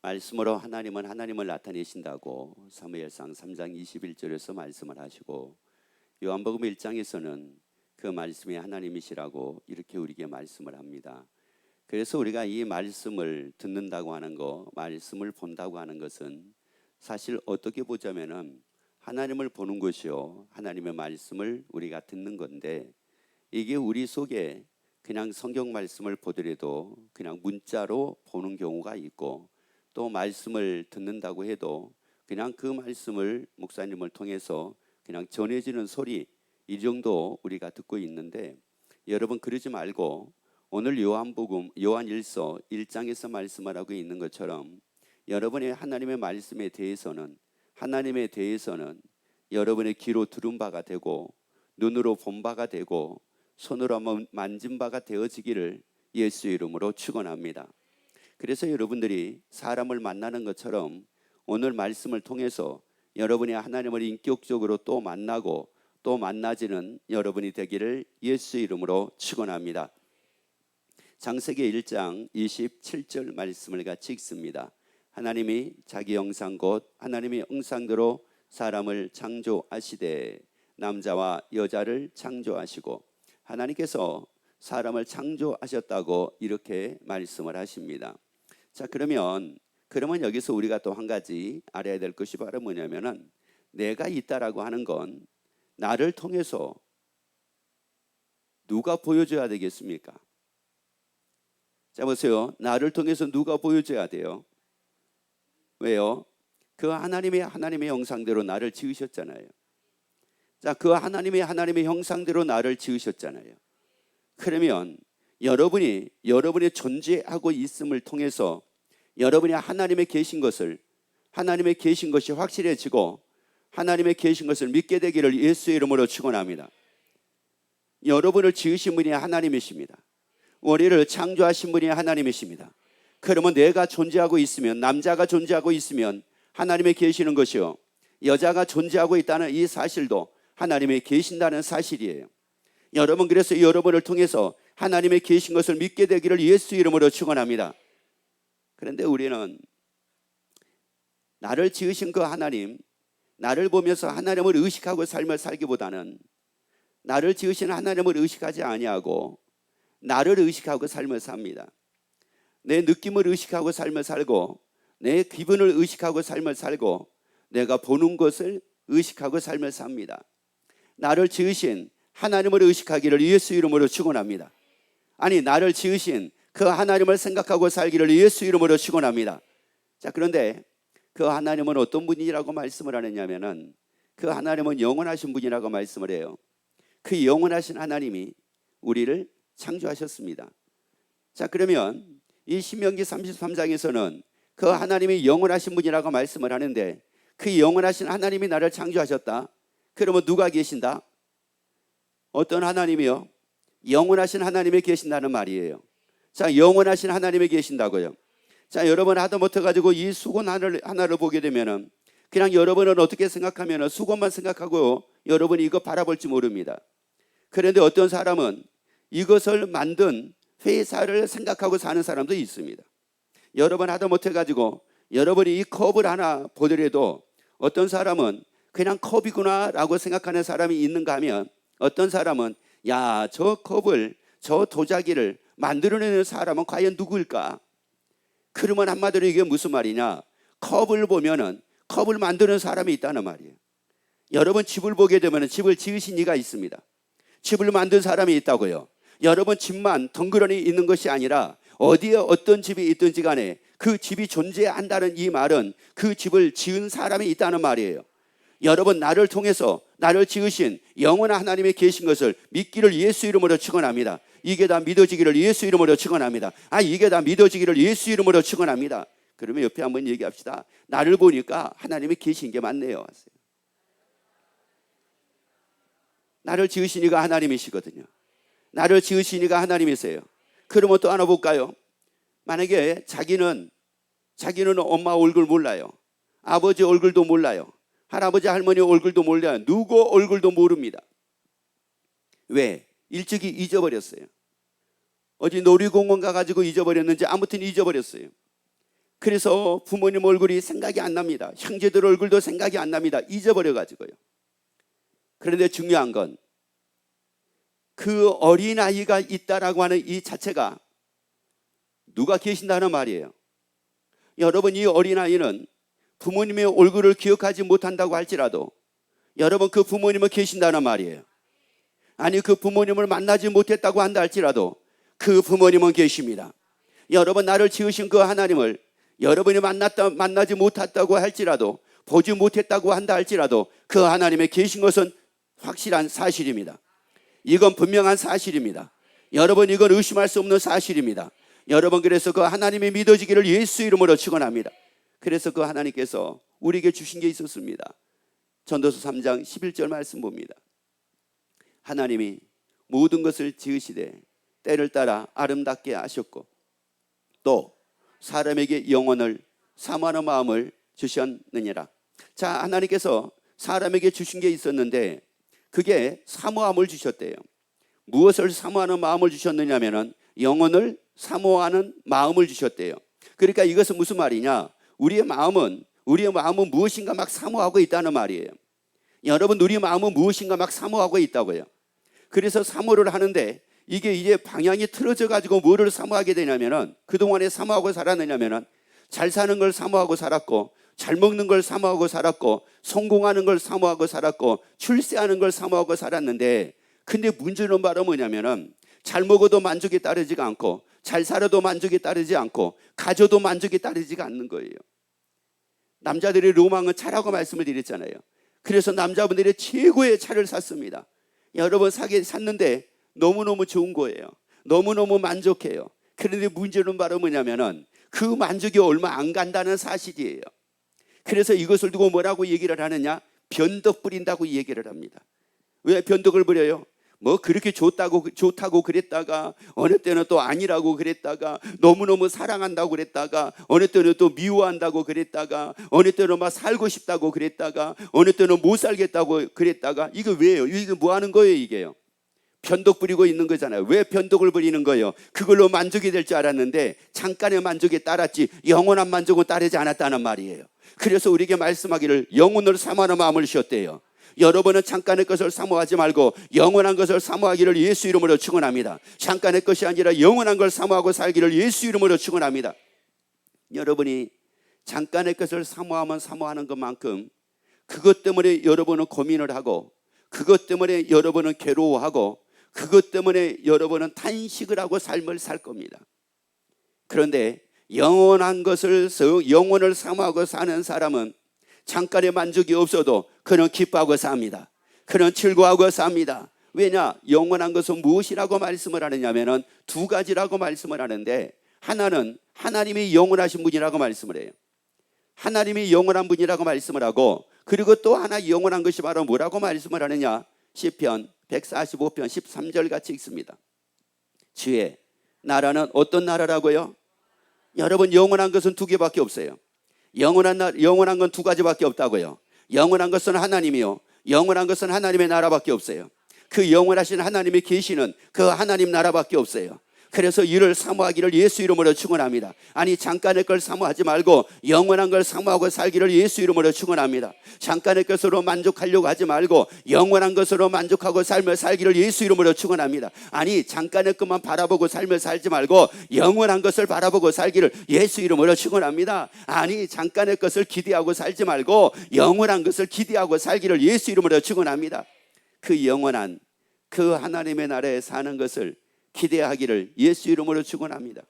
말씀으로 하나님은 하나님을 나타내신다고 사무엘상 3장 21절에서 말씀을 하시고, 요한복음 1장에서는 그 말씀이 하나님이시라고 이렇게 우리에게 말씀을 합니다. 그래서 우리가 이 말씀을 듣는다고 하는 거, 말씀을 본다고 하는 것은 사실 어떻게 보자면은 하나님을 보는 것이요, 하나님의 말씀을 우리가 듣는 건데, 이게 우리 속에 그냥 성경 말씀을 보더라도 그냥 문자로 보는 경우가 있고, 또 말씀을 듣는다고 해도 그냥 그 말씀을 목사님을 통해서 그냥 전해지는 소리, 이 정도 우리가 듣고 있는데, 여러분 그러지 말고 오늘 요한일서 1장에서 말씀을 하고 있는 것처럼 여러분의 하나님의 말씀에 대해서는, 하나님에 대해서는 여러분의 귀로 들은 바가 되고 눈으로 본 바가 되고 손으로 한번 만진 바가 되어지기를 예수의 이름으로 축원합니다. 그래서 여러분들이 사람을 만나는 것처럼 오늘 말씀을 통해서 여러분이 하나님을 인격적으로 또 만나고 또 만나지는 여러분이 되기를 예수의 이름으로 축원합니다. 창세기 1장 27절 말씀을 같이 읽습니다. 하나님이 자기 형상 곧 하나님의 형상대로 사람을 창조하시되 남자와 여자를 창조하시고, 하나님께서 사람을 창조하셨다고 이렇게 말씀을 하십니다. 자, 그러면 여기서 우리가 또 한 가지 알아야 될 것이 바로 뭐냐면은, 내가 있다라고 하는 건 나를 통해서 누가 보여줘야 되겠습니까? 자, 보세요. 나를 통해서 누가 보여줘야 돼요? 왜요? 그 하나님의 형상대로 나를 지으셨잖아요. 자, 그 하나님의 형상대로 나를 지으셨잖아요. 그러면 여러분의 존재하고 있음을 통해서 여러분이 하나님의 계신 것이 확실해지고 하나님의 계신 것을 믿게 되기를 예수의 이름으로 축원합니다. 여러분을 지으신 분이 하나님이십니다. 우리를 창조하신 분이 하나님이십니다. 그러면 내가 존재하고 있으면, 남자가 존재하고 있으면 하나님의 계시는 것이요, 여자가 존재하고 있다는 이 사실도 하나님의 계신다는 사실이에요. 여러분, 그래서 여러분을 통해서 하나님의 계신 것을 믿게 되기를 예수 이름으로 축원합니다. 그런데 우리는 나를 지으신 그 하나님, 나를 보면서 하나님을 의식하고 삶을 살기보다는 나를 지으신 하나님을 의식하지 아니하고 나를 의식하고 삶을 삽니다. 내 느낌을 의식하고 삶을 살고, 내 기분을 의식하고 삶을 살고, 내가 보는 것을 의식하고 삶을 삽니다. 나를 지으신 하나님을 의식하기를 예수 이름으로 축원합니다. 아니, 나를 지으신 그 하나님을 생각하고 살기를 예수 이름으로 축원합니다. 자, 그런데 그 하나님은 어떤 분이라고 말씀을 하느냐면은, 그 하나님은 영원하신 분이라고 말씀을 해요. 그 영원하신 하나님이 우리를 창조하셨습니다. 자, 그러면 이 신명기 33장에서는 그 하나님이 영원하신 분이라고 말씀을 하는데, 그 영원하신 하나님이 나를 창조하셨다. 그러면 누가 계신다? 어떤 하나님이요? 영원하신 하나님이 계신다는 말이에요. 자, 영원하신 하나님이 계신다고요. 자, 여러분 하다못해 가지고 이 수건 하나를 보게 되면은 그냥 여러분은 어떻게 생각하면은 수건만 생각하고 여러분이 이거 바라볼지 모릅니다. 그런데 어떤 사람은 이것을 만든 회사를 생각하고 사는 사람도 있습니다. 여러분 하다못해 가지고 여러분이 이 컵을 하나 보더라도 어떤 사람은 그냥 컵이구나 라고 생각하는 사람이 있는가 하면, 어떤 사람은 야, 저 컵을, 저 도자기를 만들어내는 사람은 과연 누구일까? 그러면 한마디로 이게 무슨 말이냐? 컵을 보면은 컵을 만드는 사람이 있다는 말이에요. 여러분 집을 보게 되면 집을 지으신 이가 있습니다. 집을 만든 사람이 있다고요. 여러분 집만 덩그러니 있는 것이 아니라 어디에 어떤 집이 있든지 간에 그 집이 존재한다는 이 말은 그 집을 지은 사람이 있다는 말이에요. 여러분, 나를 통해서 나를 지으신 영원한 하나님이 계신 것을 믿기를 예수 이름으로 축원합니다. 이게 다 믿어지기를 예수 이름으로 축원합니다. 이게 다 믿어지기를 예수 이름으로 축원합니다. 그러면 옆에 한번 얘기합시다. 나를 보니까 하나님이 계신 게 맞네요. 나를 지으신 이가 하나님이시거든요. 나를 지으신 이가 하나님이세요. 그러면 또 하나 볼까요? 만약에 자기는 엄마 얼굴 몰라요. 아버지 얼굴도 몰라요. 할아버지 할머니 얼굴도 몰라요. 누구 얼굴도 모릅니다. 왜? 일찍이 잊어버렸어요. 어디 놀이공원 가가지고 잊어버렸는지 아무튼 잊어버렸어요. 그래서 부모님 얼굴이 생각이 안 납니다. 형제들 얼굴도 생각이 안 납니다. 잊어버려가지고요. 그런데 중요한 건 그 어린아이가 있다라고 하는 이 자체가 누가 계신다는 말이에요. 여러분, 이 어린아이는 부모님의 얼굴을 기억하지 못한다고 할지라도 여러분, 그 부모님은 계신다는 말이에요. 아니, 그 부모님을 만나지 못했다고 한다 할지라도 그 부모님은 계십니다. 여러분, 나를 지으신 그 하나님을 여러분이 만나지 못했다고 할지라도, 보지 못했다고 한다 할지라도 그 하나님의 계신 것은 확실한 사실입니다. 이건 분명한 사실입니다. 여러분, 이건 의심할 수 없는 사실입니다. 여러분, 그래서 그 하나님이 믿어지기를 예수 이름으로 축원합니다. 그래서 그 하나님께서 우리에게 주신 게 있었습니다. 전도서 3장 11절 말씀 봅니다. 하나님이 모든 것을 지으시되 때를 따라 아름답게 하셨고 또 사람에게 영혼을 사모하는 마음을 주셨느니라. 자, 하나님께서 사람에게 주신 게 있었는데 그게 사모함을 주셨대요. 무엇을 사모하는 마음을 주셨느냐면은 영혼을 사모하는 마음을 주셨대요. 그러니까 이것은 무슨 말이냐? 우리의 마음은 무엇인가 막 사모하고 있다는 말이에요. 여러분, 우리 마음은 무엇인가 막 사모하고 있다고요. 그래서 사모를 하는데 이게 이제 방향이 틀어져 가지고 뭐를 사모하게 되냐면은, 그동안에 사모하고 살았느냐면은 잘 사는 걸 사모하고 살았고, 잘 먹는 걸 사모하고 살았고, 성공하는 걸 사모하고 살았고, 출세하는 걸 사모하고 살았는데, 근데 문제는 바로 뭐냐면은 잘 먹어도 만족이 따르지가 않고, 잘 살아도 만족이 따르지 않고, 가져도 만족이 따르지가 않는 거예요. 남자들의 로망은 차라고 말씀을 드렸잖아요. 그래서 남자분들이 최고의 차를 샀습니다. 여러분, 샀는데 너무너무 좋은 거예요. 너무너무 만족해요. 그런데 문제는 바로 뭐냐면은 그 만족이 얼마 안 간다는 사실이에요. 그래서 이것을 두고 뭐라고 얘기를 하느냐? 변덕 부린다고 얘기를 합니다. 왜 변덕을 부려요? 뭐 그렇게 좋다고 그랬다가 어느 때는 또 아니라고 그랬다가 너무너무 사랑한다고 그랬다가 어느 때는 또 미워한다고 그랬다가 어느 때는 막 살고 싶다고 그랬다가 어느 때는 못 살겠다고 그랬다가 이거 왜요? 이게 뭐 하는 거예요 이게요? 변덕 부리고 있는 거잖아요. 왜 변덕을 부리는 거예요? 그걸로 만족이 될 줄 알았는데 잠깐의 만족에 따랐지 영원한 만족은 따르지 않았다는 말이에요. 그래서 우리에게 말씀하기를 영혼을 사모하는 마음을 주셨대요. 여러분은 잠깐의 것을 사모하지 말고 영원한 것을 사모하기를 예수 이름으로 축원합니다. 잠깐의 것이 아니라 영원한 걸 사모하고 살기를 예수 이름으로 축원합니다. 여러분이 잠깐의 것을 사모하면 사모하는 것만큼 그것 때문에 여러분은 고민을 하고, 그것 때문에 여러분은 괴로워하고, 그것 때문에 여러분은 탄식을 하고 삶을 살 겁니다. 그런데 영원한 것을, 영원을 사모하고 사는 사람은 잠깐의 만족이 없어도 그는 기뻐하고 삽니다. 그는 즐거워하고 삽니다. 왜냐? 영원한 것은 무엇이라고 말씀을 하느냐면 두 가지라고 말씀을 하는데, 하나는 하나님이 영원하신 분이라고 말씀을 해요. 하나님이 영원한 분이라고 말씀을 하고, 그리고 또 하나 영원한 것이 바로 뭐라고 말씀을 하느냐? 시편 145편 13절 같이 읽습니다. 주의 나라는 어떤 나라라고요? 여러분, 영원한 것은 두 개밖에 없어요. 영원한 건 두 가지밖에 없다고요. 영원한 것은 하나님이요, 영원한 것은 하나님의 나라밖에 없어요. 그 영원하신 하나님이 계시는 그 하나님 나라밖에 없어요. 그래서 이를 사모하기를 예수 이름으로 축원합니다. 아니, 잠깐의 걸 사모하지 말고 영원한 걸 사모하고 살기를 예수 이름으로 축원합니다. 잠깐의 것으로 만족하려고 하지 말고 영원한 것으로 만족하고 삶을 살기를 예수 이름으로 축원합니다. 아니, 잠깐의 것만 바라보고 삶을 살지 말고 영원한 것을 바라보고 살기를 예수 이름으로 축원합니다. 아니, 잠깐의 것을 기대하고 살지 말고 영원한 것을 기대하고 살기를 예수 이름으로 축원합니다. 그 영원한 그 하나님의 나라에 사는 것을 기대하기를 예수 이름으로 축원합니다.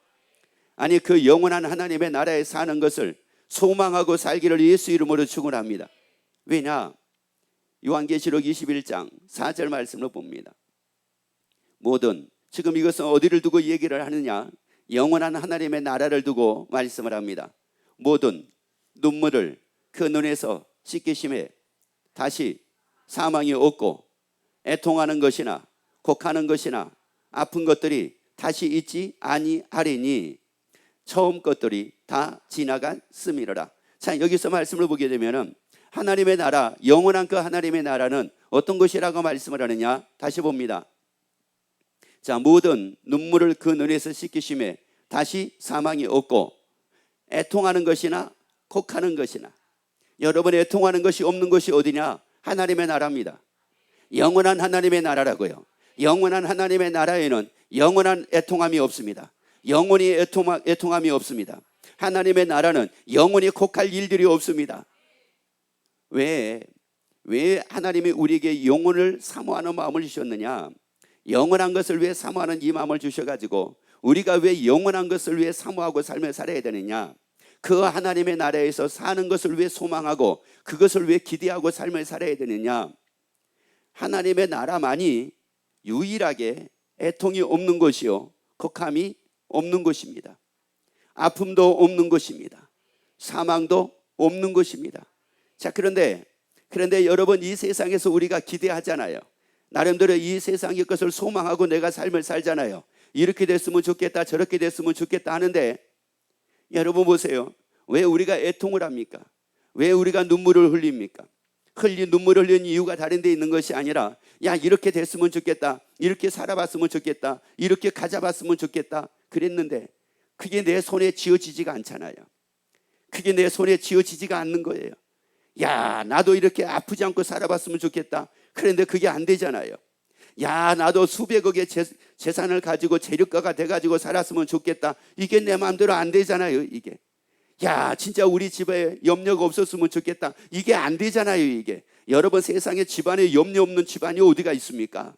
아니, 그 영원한 하나님의 나라에 사는 것을 소망하고 살기를 예수 이름으로 축원합니다. 왜냐? 요한계시록 21장 4절 말씀을 봅니다. 모든, 지금 이것은 어디를 두고 얘기를 하느냐? 영원한 하나님의 나라를 두고 말씀을 합니다. 모든 눈물을 그 눈에서 씻기심에 다시 사망이 없고, 애통하는 것이나 곡하는 것이나 아픈 것들이 다시 있지 아니하리니 처음 것들이 다 지나갔음이로라. 자, 여기서 말씀을 보게 되면은 하나님의 나라, 영원한 그 하나님의 나라는 어떤 것이라고 말씀을 하느냐? 다시 봅니다. 자, 모든 눈물을 그 눈에서 씻기심에 다시 사망이 없고, 애통하는 것이나 곡하는 것이나. 여러분, 애통하는 것이 없는 것이 어디냐? 하나님의 나라입니다. 영원한 하나님의 나라라고요. 영원한 하나님의 나라에는 영원한 애통함이 없습니다. 영원히 애통함이 없습니다. 하나님의 나라는 영원히 곡할 일들이 없습니다. 왜 하나님이 우리에게 영혼을 사모하는 마음을 주셨느냐? 영원한 것을 왜 사모하는 이 마음을 주셔가지고 우리가 왜 영원한 것을 왜 사모하고 삶을 살아야 되느냐? 그 하나님의 나라에서 사는 것을 왜 소망하고 그것을 왜 기대하고 삶을 살아야 되느냐? 하나님의 나라만이 유일하게 애통이 없는 것이요, 곡함이 없는 것입니다. 아픔도 없는 것입니다. 사망도 없는 것입니다. 자, 그런데 여러분, 이 세상에서 우리가 기대하잖아요. 나름대로 이 세상의 것을 소망하고 내가 삶을 살잖아요. 이렇게 됐으면 좋겠다, 저렇게 됐으면 좋겠다 하는데, 여러분 보세요. 왜 우리가 애통을 합니까? 왜 우리가 눈물을 흘립니까? 눈물을 흘리는 이유가 다른 데 있는 것이 아니라, 야, 이렇게 됐으면 좋겠다, 이렇게 살아봤으면 좋겠다, 이렇게 가져봤으면 좋겠다 그랬는데 그게 내 손에 쥐어지지가 않잖아요. 그게 내 손에 쥐어지지가 않는 거예요. 야, 나도 이렇게 아프지 않고 살아봤으면 좋겠다. 그런데 그게 안 되잖아요. 야, 나도 수백억의 재산을 가지고 재력가가 돼가지고 살았으면 좋겠다. 이게 내 마음대로 안 되잖아요. 이게, 야, 진짜 우리 집에 염려가 없었으면 좋겠다. 이게 안 되잖아요. 이게, 여러분, 세상에 집안에 염려 없는 집안이 어디가 있습니까?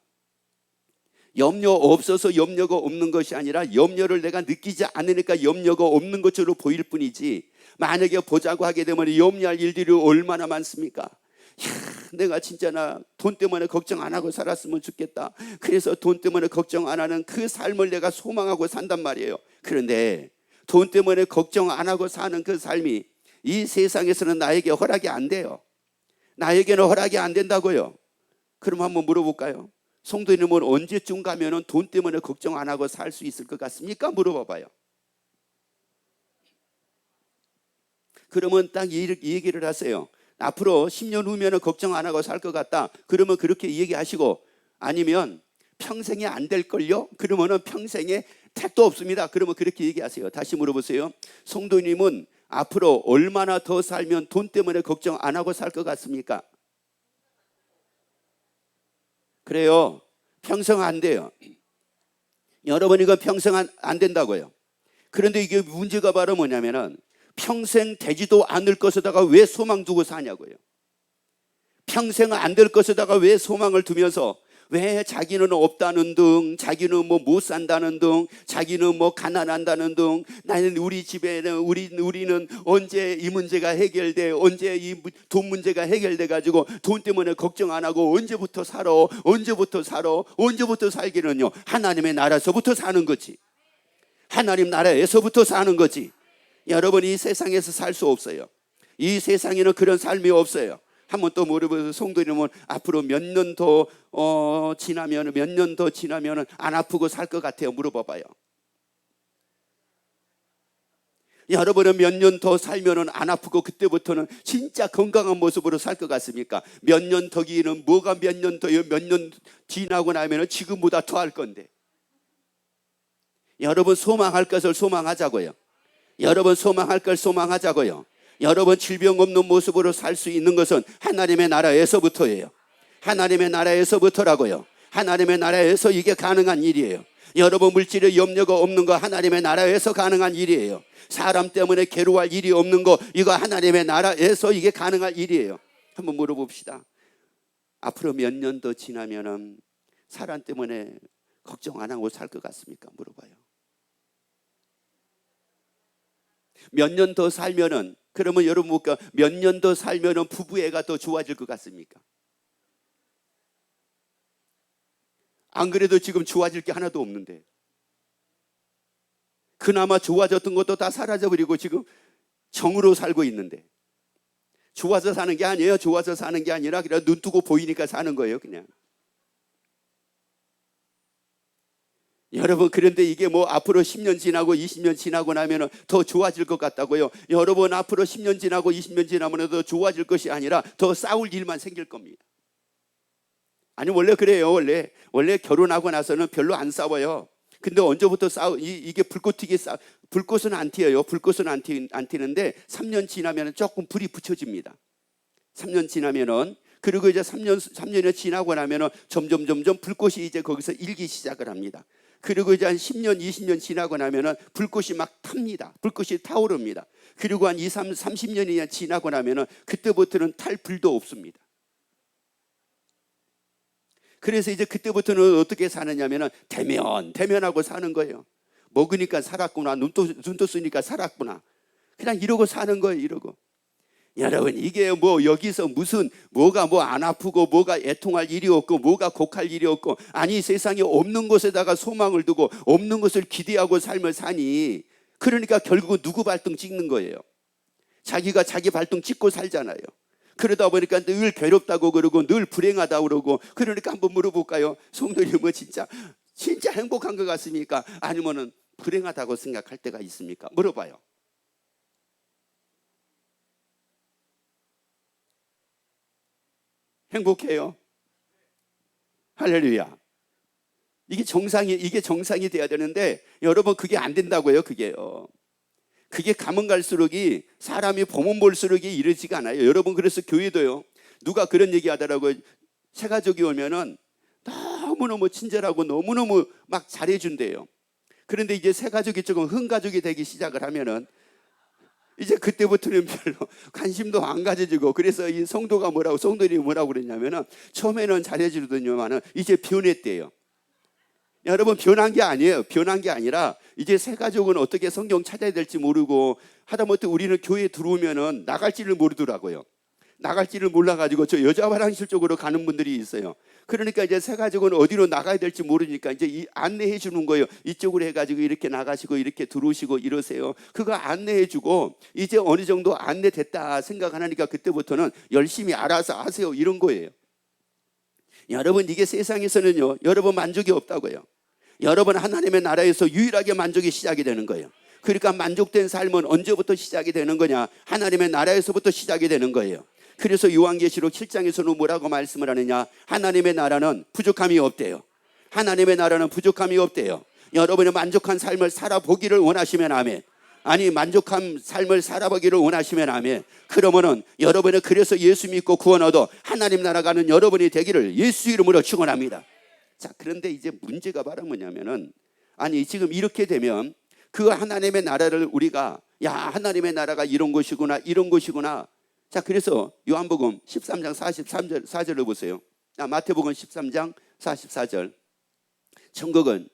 염려 없어서 염려가 없는 것이 아니라 염려를 내가 느끼지 않으니까 염려가 없는 것으로 보일 뿐이지, 만약에 보자고 하게 되면 염려할 일들이 얼마나 많습니까? 야, 내가 진짜 나 돈 때문에 걱정 안 하고 살았으면 좋겠다. 그래서 돈 때문에 걱정 안 하는 그 삶을 내가 소망하고 산단 말이에요. 그런데 돈 때문에 걱정 안 하고 사는 그 삶이 이 세상에서는 나에게 허락이 안 돼요. 나에게는 허락이 안 된다고요. 그럼 한번 물어볼까요? 성도님은 언제쯤 가면은 돈 때문에 걱정 안 하고 살 수 있을 것 같습니까? 물어봐봐요. 그러면 딱 이 얘기를 하세요. 앞으로 10년 후면은 걱정 안 하고 살 것 같다. 그러면 그렇게 얘기하시고, 아니면 평생에 안 될걸요? 그러면은 평생에 택도 없습니다. 그러면 그렇게 얘기하세요. 다시 물어보세요. 성도님은 앞으로 얼마나 더 살면 돈 때문에 걱정 안 하고 살 것 같습니까? 그래요. 평생 안 돼요. 여러분, 이거 평생 안 된다고요. 그런데 이게 문제가 바로 뭐냐면은, 평생 되지도 않을 것에다가 왜 소망 두고 사냐고요. 평생 안 될 것에다가 왜 소망을 두면서, 왜 자기는 없다는 등, 자기는 뭐 못 산다는 등, 자기는 뭐 가난한다는 등, 나는 우리 집에는 우리는 언제 이 문제가 해결돼, 언제 이 돈 문제가 해결돼 가지고 돈 때문에 걱정 안 하고 언제부터 살기는요, 하나님의 나라에서부터 사는 거지. 하나님 나라에서부터 사는 거지. 여러분, 이 세상에서 살 수 없어요. 이 세상에는 그런 삶이 없어요. 한번 또 물어보세요. 성도님은 앞으로 몇 년 더 지나면 안 아프고 살 것 같아요? 물어봐봐요. 여러분은 몇 년 더 살면은 안 아프고 그때부터는 진짜 건강한 모습으로 살 것 같습니까? 몇 년 더기는 뭐가 몇 년 더요? 몇 년 지나고 나면은 지금보다 더 할 건데. 여러분, 소망할 것을 소망하자고요. 여러분, 소망할 걸 소망하자고요. 여러분, 질병 없는 모습으로 살 수 있는 것은 하나님의 나라에서부터예요. 하나님의 나라에서부터라고요. 하나님의 나라에서 이게 가능한 일이에요. 여러분, 물질의 염려가 없는 거 하나님의 나라에서 가능한 일이에요. 사람 때문에 괴로워할 일이 없는 거, 이거 하나님의 나라에서 이게 가능한 일이에요. 한번 물어봅시다. 앞으로 몇 년 더 지나면은 사람 때문에 걱정 안 하고 살 것 같습니까? 물어봐요. 몇 년 더 살면은, 그러면 여러분 볼까? 몇 년 더 살면은 부부애가 더 좋아질 것 같습니까? 안 그래도 지금 좋아질 게 하나도 없는데, 그나마 좋아졌던 것도 다 사라져버리고 지금 정으로 살고 있는데, 좋아서 사는 게 아니에요. 좋아서 사는 게 아니라 그냥 눈 뜨고 보이니까 사는 거예요, 그냥. 여러분, 그런데 이게 뭐 앞으로 10년 지나고 20년 지나고 나면 더 좋아질 것 같다고요? 여러분, 앞으로 10년 지나고 20년 지나면 더 좋아질 것이 아니라 더 싸울 일만 생길 겁니다. 아니, 원래 그래요. 원래 결혼하고 나서는 별로 안 싸워요. 근데 언제부터 이게 불꽃은 안 튀어요. 불꽃은 안 튀는데 3년 지나면 조금 불이 붙여집니다. 3년 지나면은, 그리고 이제 3년이 지나고 나면은 점점 불꽃이 이제 거기서 일기 시작을 합니다. 그리고 이제 한 10년, 20년 지나고 나면은 불꽃이 막 탑니다. 불꽃이 타오릅니다. 그리고 한 30년이 지나고 나면은 그때부터는 탈 불도 없습니다. 그래서 이제 그때부터는 어떻게 사느냐면은 대면하고 사는 거예요. 먹으니까 살았구나, 눈도 쓰니까 살았구나, 그냥 이러고 사는 거예요. 이러고. 여러분, 이게 뭐 여기서 뭐가 뭐 안 아프고 뭐가 애통할 일이 없고 뭐가 곡할 일이 없고, 아니 세상에 없는 곳에다가 소망을 두고 없는 것을 기대하고 삶을 사니, 그러니까 결국은 누구 발등 찍는 거예요. 자기가 자기 발등 찍고 살잖아요. 그러다 보니까 늘 괴롭다고 그러고 늘 불행하다고 그러고. 그러니까 한번 물어볼까요? 성도님, 뭐 진짜 행복한 것 같습니까? 아니면은 불행하다고 생각할 때가 있습니까? 물어봐요. 행복해요? 할렐루야. 이게 정상이 돼야 되는데, 여러분, 그게 안 된다고요. 그게 가면 갈수록이, 사람이 보면 볼수록이 이러지가 않아요. 여러분, 그래서 교회도요, 누가 그런 얘기 하더라고요. 새가족이 오면은 너무너무 친절하고 너무너무 막 잘해준대요. 그런데 이제 새가족이 조금 흥가족이 되기 시작을 하면은 이제 그때부터는 별로 관심도 안 가져지고, 그래서 이 성도들이 뭐라고 그랬냐면은, 처음에는 잘해주더니만은 이제 변했대요. 여러분, 변한 게 아니에요. 변한 게 아니라 이제 새 가족은 어떻게 성경 찾아야 될지 모르고, 하다못해 우리는 교회에 들어오면은 나갈지를 모르더라고요. 나갈지를 몰라가지고 저 여자 화장실 쪽으로 가는 분들이 있어요. 그러니까 이제 새 가족은 어디로 나가야 될지 모르니까 이제 안내해 주는 거예요. 이쪽으로 해가지고 이렇게 나가시고 이렇게 들어오시고 이러세요. 그거 안내해 주고, 이제 어느 정도 안내됐다 생각하니까 그때부터는 열심히 알아서 하세요, 이런 거예요. 여러분, 이게 세상에서는요, 여러분 만족이 없다고요. 여러분, 하나님의 나라에서 유일하게 만족이 시작이 되는 거예요. 그러니까 만족된 삶은 언제부터 시작이 되는 거냐? 하나님의 나라에서부터 시작이 되는 거예요. 그래서 요한계시록 7장에서는 뭐라고 말씀을 하느냐? 하나님의 나라는 부족함이 없대요. 하나님의 나라는 부족함이 없대요. 여러분이 만족한 삶을 살아보기를 원하시면 아멘. 아니, 만족한 삶을 살아보기를 원하시면 아멘. 그러면은 여러분은 그래서 예수 믿고 구원 얻어 하나님 나라 가는 여러분이 되기를 예수 이름으로 축원합니다. 자, 그런데 이제 문제가 바로 뭐냐면은, 아니 지금 이렇게 되면 그 하나님의 나라를 우리가, 야, 하나님의 나라가 이런 것이구나, 이런 것이구나. 자, 그래서 요한복음 13장 44절을 보세요. 마태복음 13장 44절. 천국은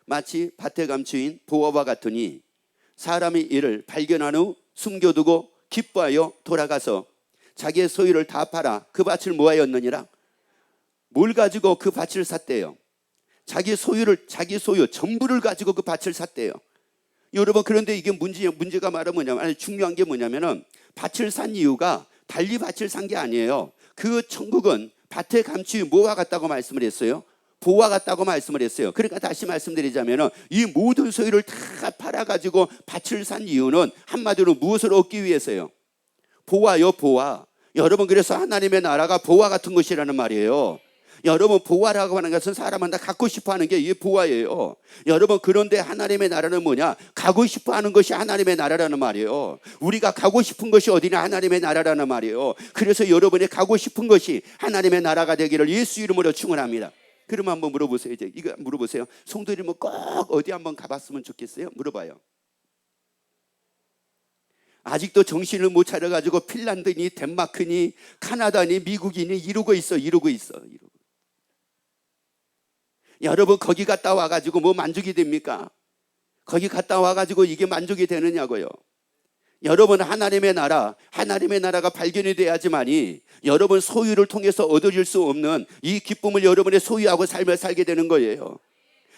마치 밭에 감추인 보화와 같으니 사람이 이를 발견한 후 숨겨두고 기뻐하여 돌아가서 자기의 소유를 다 팔아 그 밭을 모아였느니라. 뭘 가지고 그 밭을 샀대요? 자기 소유 전부를 가지고 그 밭을 샀대요. 여러분, 그런데 이게 문제가 말은 뭐냐면, 아니, 중요한 게 뭐냐면은, 밭을 산 이유가 달리 밭을 산 게 아니에요. 그 천국은 밭에 감추인 뭐와 같다고 말씀을 했어요? 보화 같다고 말씀을 했어요. 그러니까 다시 말씀드리자면은, 이 모든 소유를 다 팔아가지고 밭을 산 이유는 한마디로 무엇을 얻기 위해서요? 보화요, 보화. 여러분, 그래서 하나님의 나라가 보화 같은 것이라는 말이에요. 여러분, 보화라고 하는 것은 사람은 다 갖고 싶어 하는 게 이게 보화예요. 여러분, 그런데 하나님의 나라는 뭐냐? 가고 싶어 하는 것이 하나님의 나라라는 말이에요. 우리가 가고 싶은 것이 어디냐? 하나님의 나라라는 말이에요. 그래서 여러분이 가고 싶은 것이 하나님의 나라가 되기를 예수 이름으로 축원합니다. 그러면 한번 물어보세요. 이제 이거 물어보세요. 성도들이 뭐 꼭 어디 한번 가봤으면 좋겠어요? 물어봐요. 아직도 정신을 못 차려가지고 핀란드니 덴마크니 카나다니 미국이니 이러고 있어. 여러분, 거기 갔다 와가지고 뭐 만족이 됩니까? 거기 갔다 와가지고 이게 만족이 되느냐고요. 여러분, 하나님의 나라가 발견이 돼야지만이 여러분 소유를 통해서 얻어질 수 없는 이 기쁨을 여러분의 소유하고 삶을 살게 되는 거예요.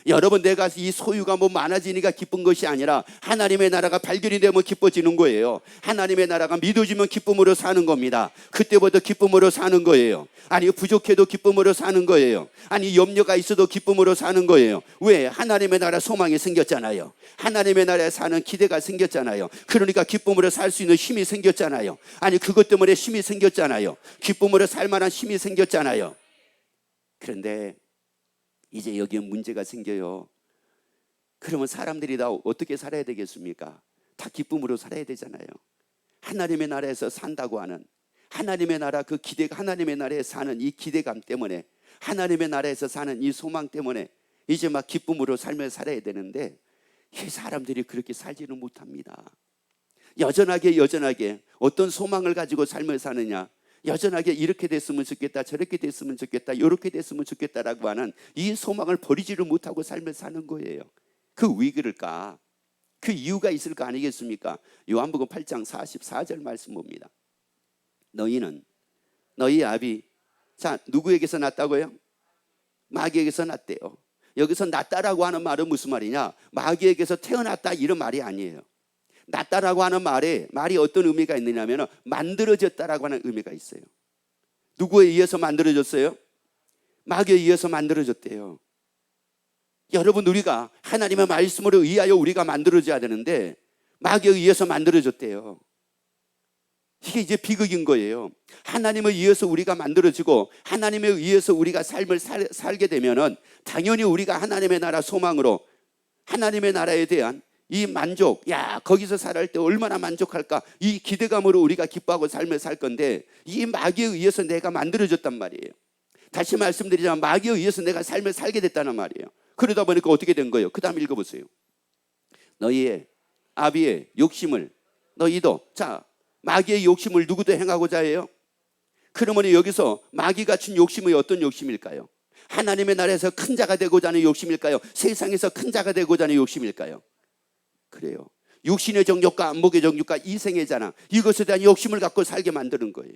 여러분, 내가 이 소유가 뭐 많아지니까 기쁜 것이 아니라 하나님의 나라가 발견이 되면 기뻐지는 거예요. 하나님의 나라가 믿어지면 기쁨으로 사는 겁니다. 그때부터 기쁨으로 사는 거예요. 아니, 부족해도 기쁨으로 사는 거예요. 아니, 염려가 있어도 기쁨으로 사는 거예요. 왜? 하나님의 나라 소망이 생겼잖아요. 하나님의 나라에 사는 기대가 생겼잖아요. 그러니까 기쁨으로 살 수 있는 힘이 생겼잖아요. 아니, 그것 때문에 힘이 생겼잖아요. 기쁨으로 살 만한 힘이 생겼잖아요. 그런데 이제 여기에 문제가 생겨요. 그러면 사람들이 다 어떻게 살아야 되겠습니까? 다 기쁨으로 살아야 되잖아요. 하나님의 나라에서 산다고 하는 하나님의 나라, 그 기대가, 하나님의 나라에 사는 이 기대감 때문에, 하나님의 나라에서 사는 이 소망 때문에 이제 막 기쁨으로 삶을 살아야 되는데, 이 사람들이 그렇게 살지는 못합니다. 여전하게 어떤 소망을 가지고 삶을 사느냐, 여전하게 이렇게 됐으면 좋겠다, 저렇게 됐으면 좋겠다, 이렇게 됐으면 좋겠다라고 하는 이 소망을 버리지를 못하고 삶을 사는 거예요. 그 왜 그럴까? 그 이유가 있을 거 아니겠습니까? 요한복음 8장 44절 말씀 봅니다. 너희는 너희 아비, 자, 누구에게서 났다고요? 마귀에게서 났대요. 여기서 났다라고 하는 말은 무슨 말이냐? 마귀에게서 태어났다 이런 말이 아니에요. 났다라고 하는 말이 어떤 의미가 있느냐면 만들어졌다라고 하는 의미가 있어요. 누구에 의해서 만들어졌어요? 마귀에 의해서 만들어졌대요. 여러분, 우리가 하나님의 말씀으로 의하여 우리가 만들어져야 되는데 마귀에 의해서 만들어졌대요. 이게 이제 비극인 거예요. 하나님에 의해서 우리가 만들어지고 하나님에 의해서 우리가 삶을 살게 되면은 당연히 우리가 하나님의 나라 소망으로, 하나님의 나라에 대한 이 만족, 야, 거기서 살할 때 얼마나 만족할까, 이 기대감으로 우리가 기뻐하고 삶을 살 건데, 이 마귀에 의해서 내가 만들어졌단 말이에요. 다시 말씀드리자면 마귀에 의해서 내가 삶을 살게 됐다는 말이에요. 그러다 보니까 어떻게 된 거예요? 그 다음 읽어보세요. 너희의 아비의 욕심을 너희도, 자, 마귀의 욕심을 누구도 행하고자 해요? 그러면 여기서 마귀가 준 욕심이 어떤 욕심일까요? 하나님의 나라에서 큰 자가 되고자 하는 욕심일까요? 세상에서 큰 자가 되고자 하는 욕심일까요? 그래요. 육신의 정욕과 안목의 정욕과 이생의 자랑, 이것에 대한 욕심을 갖고 살게 만드는 거예요.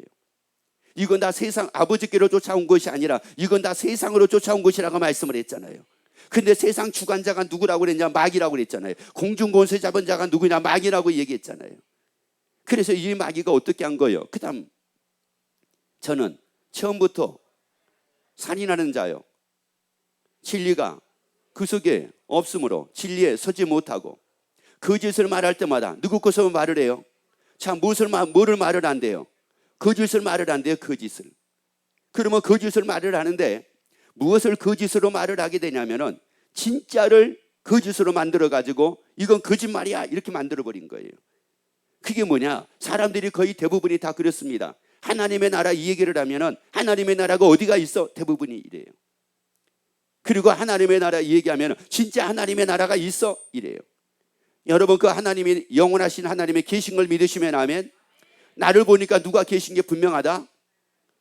이건 다 세상, 아버지께로 쫓아온 것이 아니라 이건 다 세상으로 쫓아온 것이라고 말씀을 했잖아요. 근데 세상 주관자가 누구라고 그랬냐? 마귀라고 그랬잖아요. 공중 권세 잡은 자가 누구냐? 마귀라고 얘기했잖아요. 그래서 이 마귀가 어떻게 한 거예요? 그 다음, 저는 처음부터 살인하는 자요, 진리가 그 속에 없으므로 진리에 서지 못하고 거짓을 말할 때마다 누구 것으로 말을 해요? 자, 뭐를 말을 한대요? 거짓을 말을 한대요. 거짓을. 그러면 거짓을 말을 하는데 무엇을 거짓으로 말을 하게 되냐면은 진짜를 거짓으로 만들어 가지고 이건 거짓말이야 이렇게 만들어 버린 거예요. 그게 뭐냐? 사람들이 거의 대부분이 다 그렇습니다. 하나님의 나라 이 얘기를 하면은 하나님의 나라가 어디가 있어? 대부분이 이래요. 그리고 하나님의 나라 이 얘기하면 진짜 하나님의 나라가 있어? 이래요. 여러분, 그 하나님이 영원하신 하나님의 계신 걸 믿으시면 아멘. 나를 보니까 누가 계신 게 분명하다?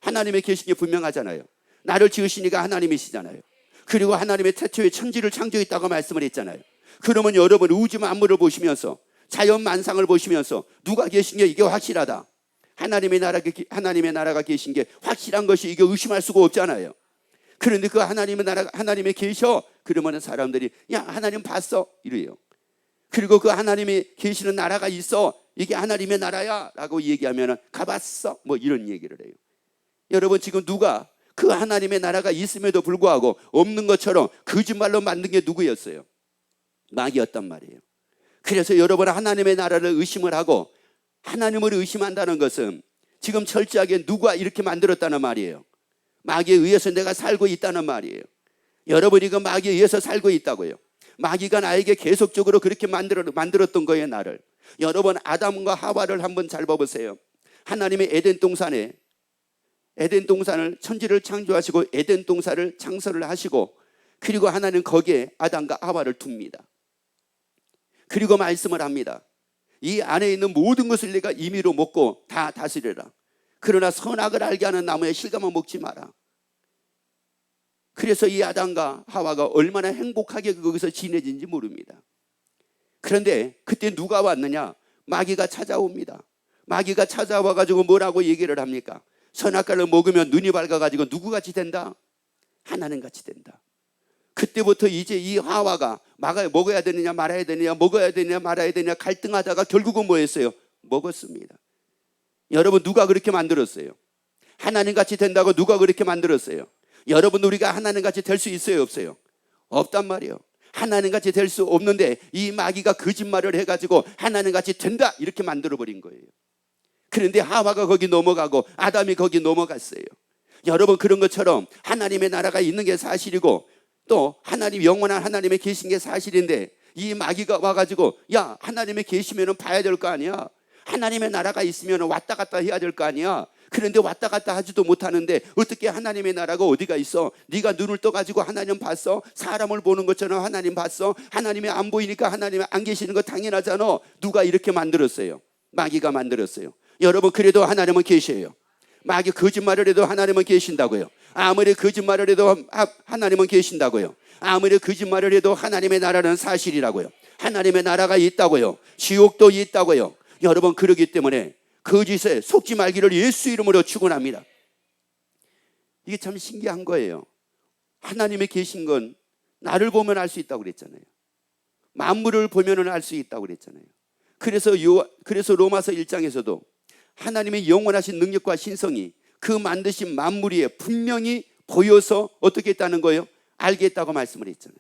하나님의 계신 게 분명하잖아요. 나를 지으시니까 하나님이시잖아요. 그리고 하나님의 태초에 천지를 창조했다고 말씀을 했잖아요. 그러면 여러분, 우주 만물을 보시면서 자연 만상을 보시면서 누가 계신 게 이게 확실하다, 하나님의 나라가 계신 게 확실한 것이 이게 의심할 수가 없잖아요. 그런데 그 하나님의 나라가, 하나님이 계셔 그러면 사람들이 야, 하나님 봤어 이래요. 그리고 그 하나님이 계시는 나라가 있어, 이게 하나님의 나라야 라고 얘기하면 가봤어 뭐 이런 얘기를 해요. 여러분, 지금 누가 그 하나님의 나라가 있음에도 불구하고 없는 것처럼 거짓말로 만든 게 누구였어요? 마귀였단 말이에요. 그래서 여러분, 하나님의 나라를 의심을 하고 하나님을 의심한다는 것은 지금 철저하게 누가 이렇게 만들었다는 말이에요. 마귀에 의해서 내가 살고 있다는 말이에요. 여러분이 그 마귀에 의해서 살고 있다고요. 마귀가 나에게 계속적으로 그렇게 만들었던 거예요, 나를. 여러분, 아담과 하와를 한번 잘 봐보세요. 하나님의 에덴 동산을, 천지를 창조하시고 에덴 동산을 창설을 하시고, 그리고 하나님 거기에 아담과 하와를 둡니다. 그리고 말씀을 합니다. 이 안에 있는 모든 것을 내가 임의로 먹고 다 다스려라. 그러나 선악을 알게 하는 나무의 실과만 먹지 마라. 그래서 이 아담과 하와가 얼마나 행복하게 거기서 지내진지 모릅니다. 그런데 그때 누가 왔느냐? 마귀가 찾아옵니다. 마귀가 찾아와가지고 뭐라고 얘기를 합니까? 선악과를 먹으면 눈이 밝아가지고 누구같이 된다? 하나님같이 된다. 그때부터 이제 이 하와가 먹어야 되느냐 말아야 되느냐, 먹어야 되느냐 말아야 되느냐 갈등하다가 결국은 뭐 했어요? 먹었습니다. 여러분, 누가 그렇게 만들었어요? 하나님같이 된다고 누가 그렇게 만들었어요? 여러분, 우리가 하나님같이 될 수 있어요, 없어요? 없단 말이에요. 하나님같이 될 수 없는데 이 마귀가 거짓말을 해가지고 하나님같이 된다 이렇게 만들어버린 거예요. 그런데 하와가 거기 넘어가고 아담이 거기 넘어갔어요. 여러분, 그런 것처럼 하나님의 나라가 있는 게 사실이고 또 하나님, 영원한 하나님의 계신 게 사실인데 이 마귀가 와가지고 야, 하나님의 계시면은 봐야 될 거 아니야. 하나님의 나라가 있으면 왔다 갔다 해야 될 거 아니야. 그런데 왔다 갔다 하지도 못하는데 어떻게 하나님의 나라가 어디가 있어? 네가 눈을 떠가지고 하나님 봤어? 사람을 보는 것처럼 하나님 봤어? 하나님이 안 보이니까 하나님이 안 계시는 거 당연하잖아. 누가 이렇게 만들었어요? 마귀가 만들었어요. 여러분, 그래도 하나님은 계셔요. 마귀 거짓말을 해도 하나님은 계신다고요. 아무리 거짓말을 해도 하나님은 계신다고요. 아무리 거짓말을 해도 하나님의 나라는 사실이라고요. 하나님의 나라가 있다고요. 지옥도 있다고요. 여러분, 그러기 때문에 거짓에 속지 말기를 예수 이름으로 축원합니다. 이게 참 신기한 거예요. 하나님의 계신 건 나를 보면 알 수 있다고 그랬잖아요. 만물을 보면 알 수 있다고 그랬잖아요. 그래서 로마서 1장에서도 하나님의 영원하신 능력과 신성이 그 만드신 만물 위에 분명히 보여서 어떻게 했다는 거예요? 알게 했다고 말씀을 했잖아요.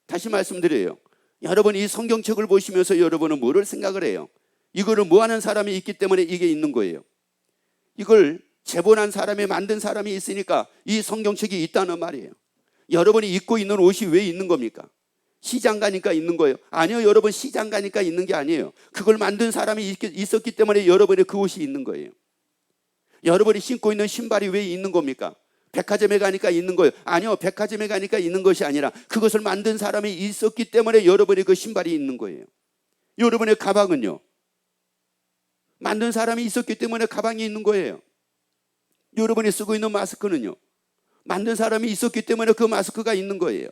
다시 말씀드려요. 여러분, 이 성경책을 보시면서 여러분은 뭐를 생각을 해요? 이거를 뭐 하는 사람이 있기 때문에 이게 있는 거예요. 이걸 제본한 사람이 만든 사람이 있으니까 이 성경책이 있다는 말이에요. 여러분이 입고 있는 옷이 왜 있는 겁니까? 시장 가니까 있는 거예요. 아니요, 여러분, 시장 가니까 있는 게 아니에요. 그걸 만든 사람이 있었기 때문에 여러분의 그 옷이 있는 거예요. 여러분이 신고 있는 신발이 왜 있는 겁니까? 백화점에 가니까 있는 거예요. 아니요, 백화점에 가니까 있는 것이 아니라 그것을 만든 사람이 있었기 때문에 여러분의 그 신발이 있는 거예요. 여러분의 가방은요, 만든 사람이 있었기 때문에 가방이 있는 거예요. 여러분이 쓰고 있는 마스크는요, 만든 사람이 있었기 때문에 그 마스크가 있는 거예요.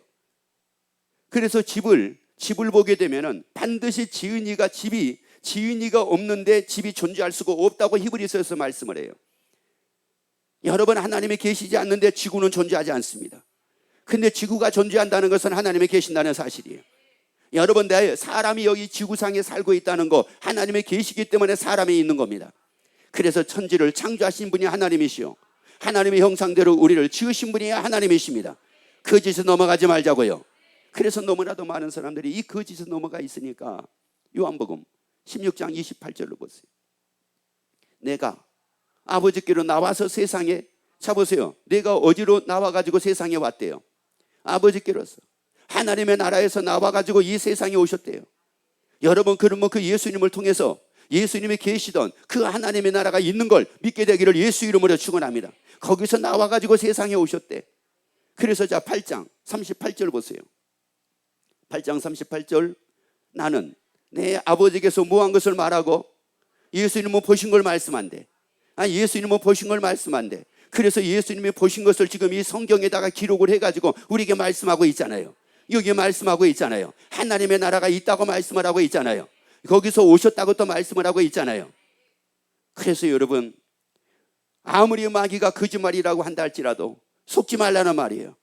그래서 집을 보게 되면은 반드시 지은이가 없는데 집이 존재할 수가 없다고 히브리서에서 말씀을 해요. 여러분, 하나님이 계시지 않는데 지구는 존재하지 않습니다. 근데 지구가 존재한다는 것은 하나님이 계신다는 사실이에요. 여러분, 사람이 여기 지구상에 살고 있다는 거 하나님이 계시기 때문에 사람이 있는 겁니다. 그래서 천지를 창조하신 분이 하나님이시요, 하나님의 형상대로 우리를 지으신 분이 하나님이십니다. 거짓에 넘어가지 말자고요. 그래서 너무나도 많은 사람들이 이 거짓에 넘어가 있으니까 요한복음 16장 28절로 보세요. 내가 아버지께로 나와서 세상에, 자 보세요, 내가 어디로 나와가지고 세상에 왔대요? 아버지께로서 하나님의 나라에서 나와가지고 이 세상에 오셨대요. 여러분, 그러면 그 예수님을 통해서 예수님이 계시던 그 하나님의 나라가 있는 걸 믿게 되기를 예수 이름으로 축원합니다. 거기서 나와가지고 세상에 오셨대. 그래서 자 8장 38절 보세요. 8장 38절, 나는 내 아버지께서 뭐한 것을 말하고 예수님은 보신 걸 말씀한대. 예수님은 보신 걸 말씀한대. 그래서 예수님이 보신 것을 지금 이 성경에다가 기록을 해가지고 우리에게 말씀하고 있잖아요. 여기 말씀하고 있잖아요. 하나님의 나라가 있다고 말씀을 하고 있잖아요. 거기서 오셨다고 또 말씀을 하고 있잖아요. 그래서 여러분, 아무리 마귀가 거짓말이라고 한다 할지라도 속지 말라는 말이에요.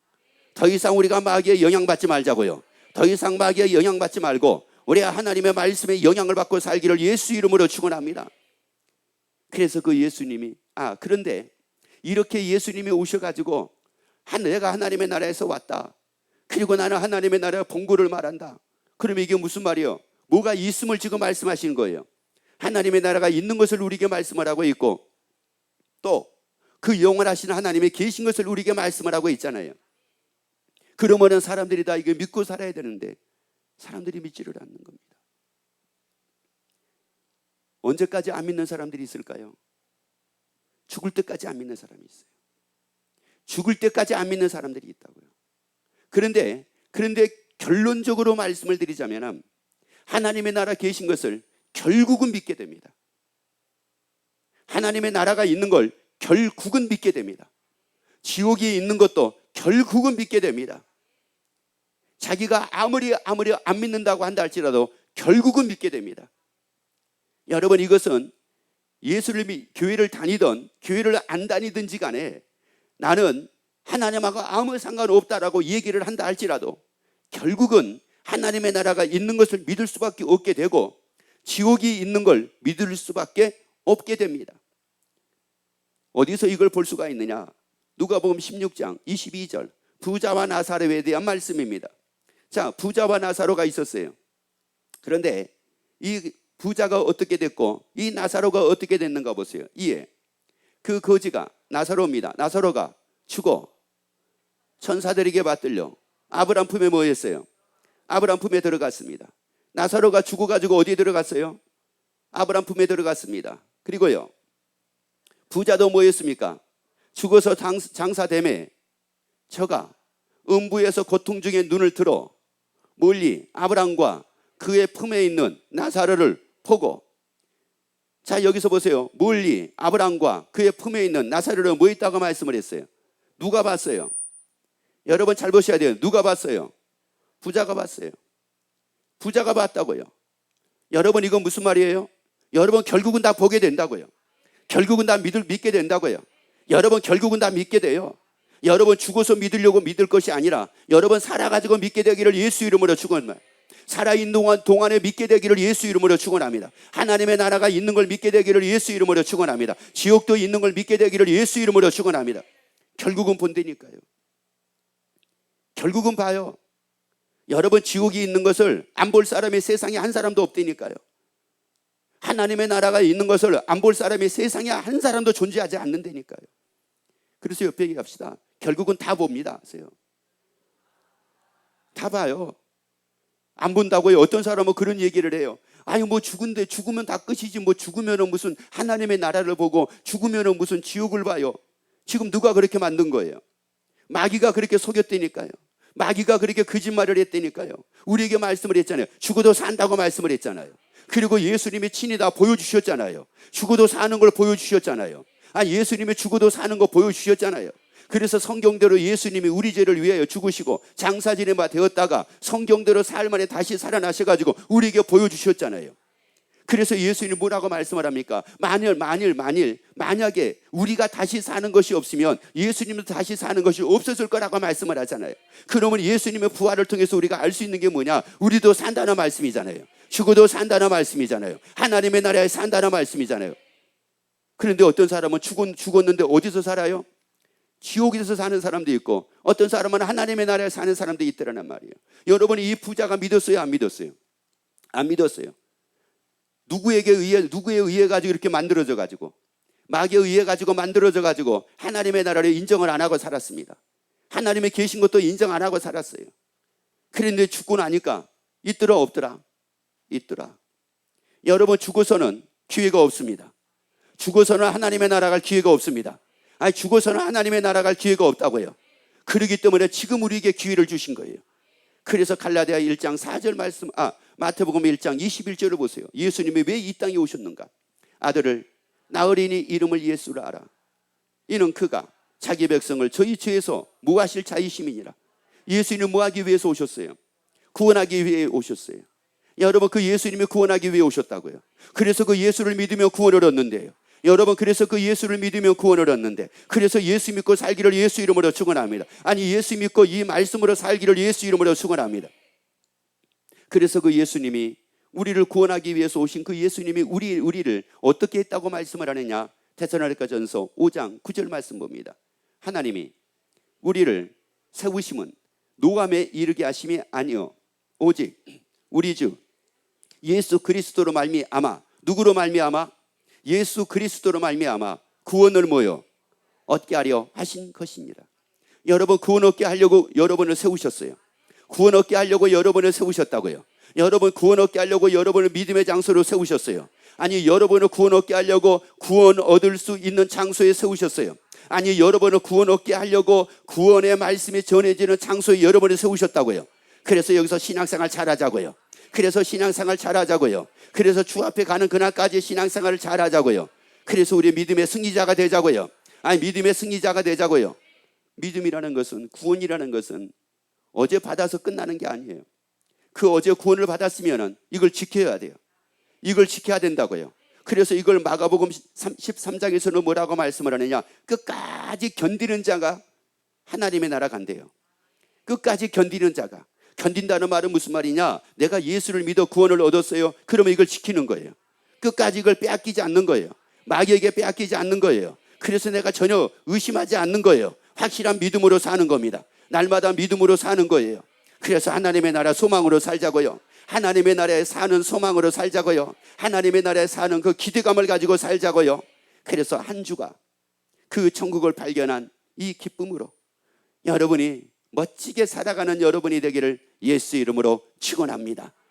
더 이상 우리가 마귀에 영향받지 말자고요. 더 이상 마귀에 영향받지 말고 우리가 하나님의 말씀에 영향을 받고 살기를 예수 이름으로 축원합니다. 그래서 그 예수님이 그런데 이렇게 예수님이 오셔가지고 내가 하나님의 나라에서 왔다, 그리고 나는 하나님의 나라의 본고를 말한다. 그러면 이게 무슨 말이에요? 뭐가 있음을 지금 말씀하시는 거예요. 하나님의 나라가 있는 것을 우리에게 말씀을 하고 있고 또 그 영원하신 하나님의 계신 것을 우리에게 말씀을 하고 있잖아요. 그러면은 사람들이 다 이거 믿고 살아야 되는데 사람들이 믿지를 않는 겁니다. 언제까지 안 믿는 사람들이 있을까요? 죽을 때까지 안 믿는 사람이 있어요. 죽을 때까지 안 믿는 사람들이 있다고요. 그런데 결론적으로 말씀을 드리자면 하나님의 나라 계신 것을 결국은 믿게 됩니다. 하나님의 나라가 있는 걸 결국은 믿게 됩니다. 지옥이 있는 것도 결국은 믿게 됩니다. 자기가 아무리 안 믿는다고 한다 할지라도 결국은 믿게 됩니다. 여러분, 이것은 예수를 교회를 다니든 교회를 안 다니든지 간에 나는 하나님하고 아무 상관없다라고 얘기를 한다 할지라도 결국은 하나님의 나라가 있는 것을 믿을 수밖에 없게 되고 지옥이 있는 걸 믿을 수밖에 없게 됩니다. 어디서 이걸 볼 수가 있느냐? 누가복음 16장 22절, 부자와 나사로에 대한 말씀입니다. 자, 부자와 나사로가 있었어요. 그런데 이 부자가 어떻게 됐고 이 나사로가 어떻게 됐는가 보세요. 그 거지가 나사로입니다. 나사로가 죽어 천사들에게 받들려 아브라함 품에 뭐 했어요? 아브라함 품에 들어갔습니다. 나사로가 죽어가지고 어디에 들어갔어요? 아브라함 품에 들어갔습니다. 그리고요, 부자도 뭐였습니까? 죽어서 장사됨에 저가 음부에서 고통 중에 눈을 들어 멀리 아브라함과 그의 품에 있는 나사로를 보고, 자 여기서 보세요. 멀리 아브라함과 그의 품에 있는 나사로를 뭐 있다고 말씀을 했어요? 누가 봤어요? 여러분 잘 보셔야 돼요. 누가 봤어요? 부자가 봤어요. 부자가 봤다고요. 여러분 이건 무슨 말이에요? 여러분 결국은 다 보게 된다고요. 결국은 다 믿게 된다고요. 여러분 결국은 다 믿게 돼요. 여러분 죽어서 믿으려고 믿을 것이 아니라 여러분 살아가지고 믿게 되기를 예수 이름으로 축원합니다. 살아있는 동안에 믿게 되기를 예수 이름으로 축원합니다. 하나님의 나라가 있는 걸 믿게 되기를 예수 이름으로 축원합니다. 지옥도 있는 걸 믿게 되기를 예수 이름으로 축원합니다. 결국은 본다니까요. 결국은 봐요. 여러분 지옥이 있는 것을 안 볼 사람이 세상에 한 사람도 없다니까요. 하나님의 나라가 있는 것을 안 볼 사람이 세상에 한 사람도 존재하지 않는다니까요. 그래서 옆에 얘기합시다. 결국은 다 봅니다. 다 봐요. 안 본다고요? 어떤 사람은 그런 얘기를 해요. 아니 뭐 죽으면 다 끝이지, 뭐 죽으면은 무슨 하나님의 나라를 보고 죽으면은 무슨 지옥을 봐요. 지금 누가 그렇게 만든 거예요? 마귀가 그렇게 속였다니까요. 마귀가 그렇게 거짓말을 했다니까요. 우리에게 말씀을 했잖아요. 죽어도 산다고 말씀을 했잖아요. 그리고 예수님이 친히 다 보여주셨잖아요. 죽어도 사는 걸 보여주셨잖아요. 아니 예수님이 죽어도 사는 거 보여주셨잖아요. 그래서 성경대로 예수님이 우리 죄를 위하여 죽으시고 장사지내 되었다가 성경대로 사흘 만에 다시 살아나셔가지고 우리에게 보여주셨잖아요. 그래서 예수님이 뭐라고 말씀을 합니까? 만약에 우리가 다시 사는 것이 없으면 예수님도 다시 사는 것이 없었을 거라고 말씀을 하잖아요. 그러면 예수님의 부활을 통해서 우리가 알 수 있는 게 뭐냐? 우리도 산다는 말씀이잖아요. 죽어도 산다는 말씀이잖아요. 하나님의 나라에 산다는 말씀이잖아요. 그런데 어떤 사람은 죽었는데 어디서 살아요? 지옥에서 사는 사람도 있고 어떤 사람은 하나님의 나라에 사는 사람도 있더라는 말이에요. 여러분이 이 부자가 믿었어요? 안 믿었어요? 안 믿었어요. 누구에 의해 가지고 이렇게 만들어져 가지고 마귀에 의해 가지고 만들어져 가지고 하나님의 나라를 인정을 안 하고 살았습니다. 하나님의 계신 것도 인정 안 하고 살았어요. 그런데 죽고 나니까 있더라 없더라? 있더라. 여러분 죽어서는 기회가 없습니다. 죽어서는 하나님의 나라 갈 기회가 없습니다. 아니 죽어서는 하나님의 나라 갈 기회가 없다고요. 그렇기 때문에 지금 우리에게 기회를 주신 거예요. 그래서 갈라디아 1장 4절 말씀, 마태복음 1장 21절을 보세요. 예수님이 왜 이 땅에 오셨는가? 아들을 나으리니 이름을 예수라 하라. 이는 그가 자기 백성을 저희 죄에서 무하실 자이심이니라. 예수님은 뭐하기 위해서 오셨어요? 구원하기 위해 오셨어요. 여러분 그 예수님이 구원하기 위해 오셨다고요. 그래서 그 예수를 믿으며 구원을 얻는데요. 여러분 그래서 그 예수를 믿으며 구원을 얻는데, 그래서 예수 믿고 살기를 예수 이름으로 축원합니다. 아니 예수 믿고 이 말씀으로 살기를 예수 이름으로 축원합니다. 그래서 그 예수님이 우리를 구원하기 위해서 오신 그 예수님이 우리를 어떻게 했다고 말씀을 하느냐? 데살로니가전서 5장 9절 말씀 봅니다. 하나님이 우리를 세우심은 노함에 이르게 하심이 아니요 오직 우리 주 예수 그리스도로 말미암아, 누구로 말미암아? 예수 그리스도로 말미암아 구원을 뭐요? 얻게 하려 하신 것입니다. 여러분 구원 얻게 하려고 여러분을 세우셨어요. 구원 얻게 하려고 여러분을 세우셨다고요. 여러분 구원 얻게 하려고 여러분을 믿음의 장소로 세우셨어요. 아니 여러분을 구원 얻게 하려고 구원 얻을 수 있는 장소에 세우셨어요. 아니 여러분을 구원 얻게 하려고 구원의 말씀이 전해지는 장소에 여러분을 세우셨다고요. 그래서 여기서 신앙생활 잘하자고요. 그래서 신앙생활 잘하자고요. 그래서 주 앞에 가는 그날까지 신앙생활을 잘하자고요. 그래서 우리 믿음의 승리자가 되자고요. 아니 믿음의 승리자가 되자고요. 믿음이라는 것은, 구원이라는 것은 어제 받아서 끝나는 게 아니에요. 그 어제 구원을 받았으면 이걸 지켜야 돼요. 이걸 지켜야 된다고요. 그래서 이걸 마가복음 13장에서는 뭐라고 말씀을 하느냐? 끝까지 견디는 자가 하나님의 나라 간대요. 끝까지 견디는 자가. 견딘다는 말은 무슨 말이냐? 내가 예수를 믿어 구원을 얻었어요. 그러면 이걸 지키는 거예요. 끝까지 이걸 빼앗기지 않는 거예요. 마귀에게 빼앗기지 않는 거예요. 그래서 내가 전혀 의심하지 않는 거예요. 확실한 믿음으로 사는 겁니다. 날마다 믿음으로 사는 거예요. 그래서 하나님의 나라 소망으로 살자고요. 하나님의 나라에 사는 소망으로 살자고요. 하나님의 나라에 사는 그 기대감을 가지고 살자고요. 그래서 한 주가 그 천국을 발견한 이 기쁨으로 여러분이 멋지게 살아가는 여러분이 되기를 예수 이름으로 축원합니다.